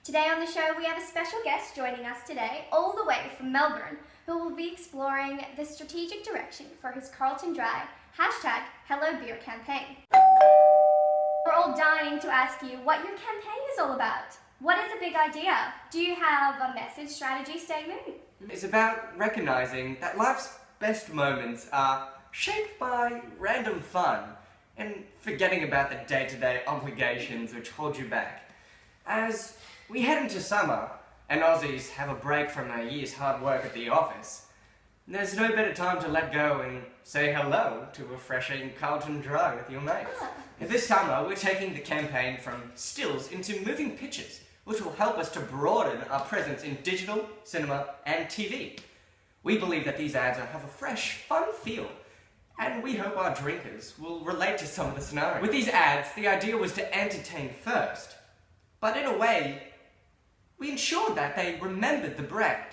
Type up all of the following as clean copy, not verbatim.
Today on the show we have a special guest joining us today, all the way from Melbourne, who will be exploring the strategic direction for his Carlton Dry #HelloBeer campaign. We're all dying to ask you what your campaign is all about. What is a big idea? Do you have a message, strategy, statement? It's about recognising that life's best moments are shaped by random fun and forgetting about the day-to-day obligations which hold you back. As we head into summer and Aussies have a break from a year's hard work at the office, there's no better time to let go and say hello to refreshing Carlton Dry with your mates. This summer we're taking the campaign from stills into moving pictures, which will help us to broaden our presence in digital, cinema and TV. We believe that these ads have a fresh, fun feel, and we hope our drinkers will relate to some of the scenarios. With these ads, the idea was to entertain first, but in a way, we ensured that they remembered the brand.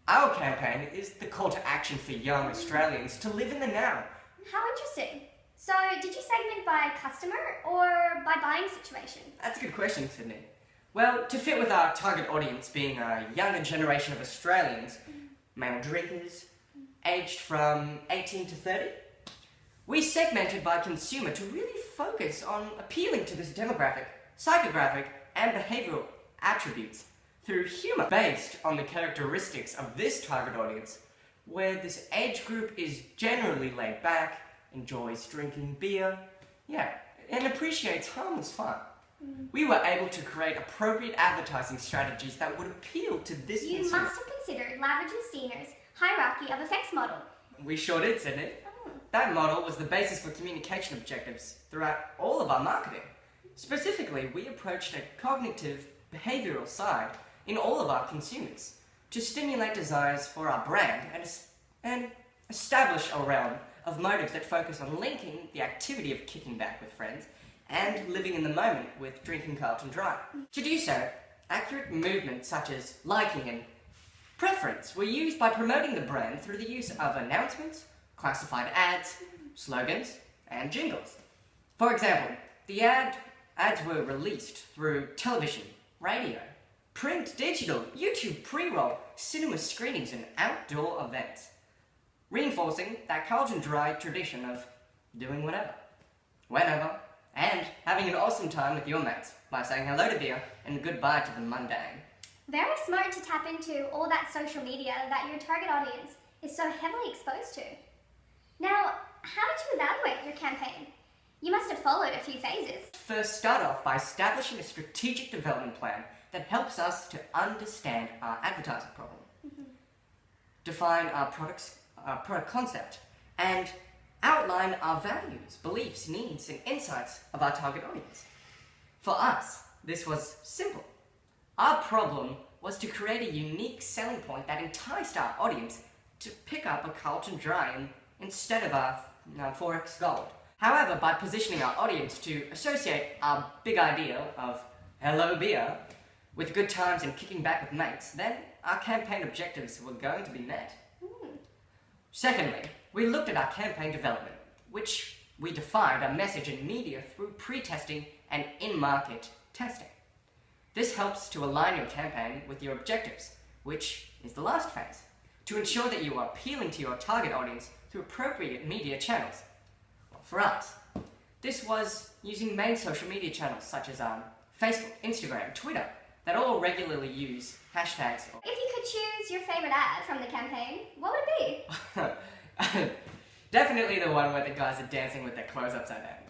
Our campaign is the call to action for young Australians to live in the now. How interesting. So, did you segment by customer or by buying situation? That's a good question, Sydney. Well, to fit with our target audience being a younger generation of Australians, male drinkers, aged from 18 to 30, we segmented by consumer to really focus on appealing to this demographic, psychographic, and behavioural attributes through humour based on the characteristics of this target audience, where this age group is generally laid back, enjoys drinking beer, and appreciates harmless fun. We were able to create appropriate advertising strategies that would appeal to this You consumer. must have considered Lavage and Steiner's hierarchy of effects model. We sure did, Sydney. That model was the basis for communication objectives throughout all of our marketing. Specifically, we approached a cognitive, behavioural side in all of our consumers to stimulate desires for our brand and establish a realm of motives that focus on linking the activity of kicking back with friends and living in the moment with drinking Carlton Dry. To do so, accurate movements such as liking and preference were used by promoting the brand through the use of announcements, classified ads, slogans, and jingles. For example, the ads were released through television, radio, print, digital, YouTube pre-roll, cinema screenings, and outdoor events, reinforcing that Carlton Dry tradition of doing whatever, whenever, and having an awesome time with your mates by saying hello to beer and goodbye to the mundane. Very smart to tap into all that social media that your target audience is so heavily exposed to. Now, how did you evaluate your campaign? You must have followed a few phases. First, start off by establishing a strategic development plan that helps us to understand our advertising problem, define our product concept, and outline our values, beliefs, needs, and insights of our target audience. For us, this was simple. Our problem was to create a unique selling point that enticed our audience to pick up a Carlton Dry instead of our 4X Gold. However, by positioning our audience to associate our big idea of hello beer with good times and kicking back with mates, then our campaign objectives were going to be met. Secondly, we looked at our campaign development, which we defined our message and media through pre-testing and in-market testing. This helps to align your campaign with your objectives, which is the last phase, to ensure that you are appealing to your target audience through appropriate media channels. For us, this was using main social media channels such as Facebook, Instagram, Twitter, that all regularly use hashtags. If you could choose your favourite ad from the campaign, what would it be? Definitely the one where the guys are dancing with their clothes upside down.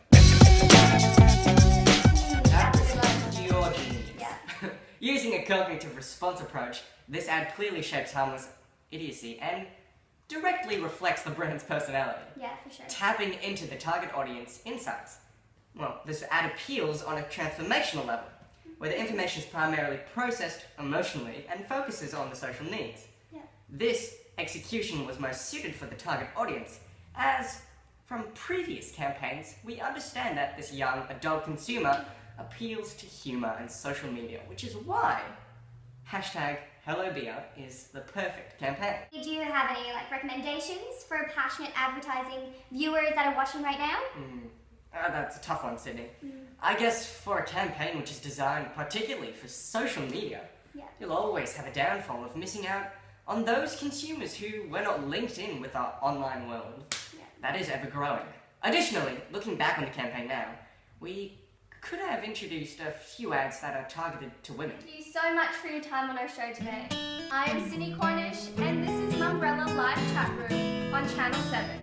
That was pure genius. Yeah. Using a cognitive response approach, this ad clearly shapes harmless idiocy and directly reflects the brand's personality. Yeah, for sure. Tapping into the target audience insights. Well, this ad appeals on a transformational level, where the information is primarily processed emotionally and focuses on the social needs. Yeah. This execution was most suited for the target audience, as from previous campaigns, we understand that this young adult consumer appeals to humour and social media, which is why #HelloBeer is the perfect campaign. Do you have any recommendations for passionate advertising viewers that are watching right now? That's a tough one, Sydney. I guess for a campaign which is designed particularly for social media, Yeah. you'll always have a downfall of missing out on those consumers who were not linked in with our online world. Yeah. That is ever growing. Additionally, looking back on the campaign now, we could have introduced a few ads that are targeted to women. Thank you so much for your time on our show today. I am Sydney Cornish, and this is Mumbrella Live Chat Room on Channel 7.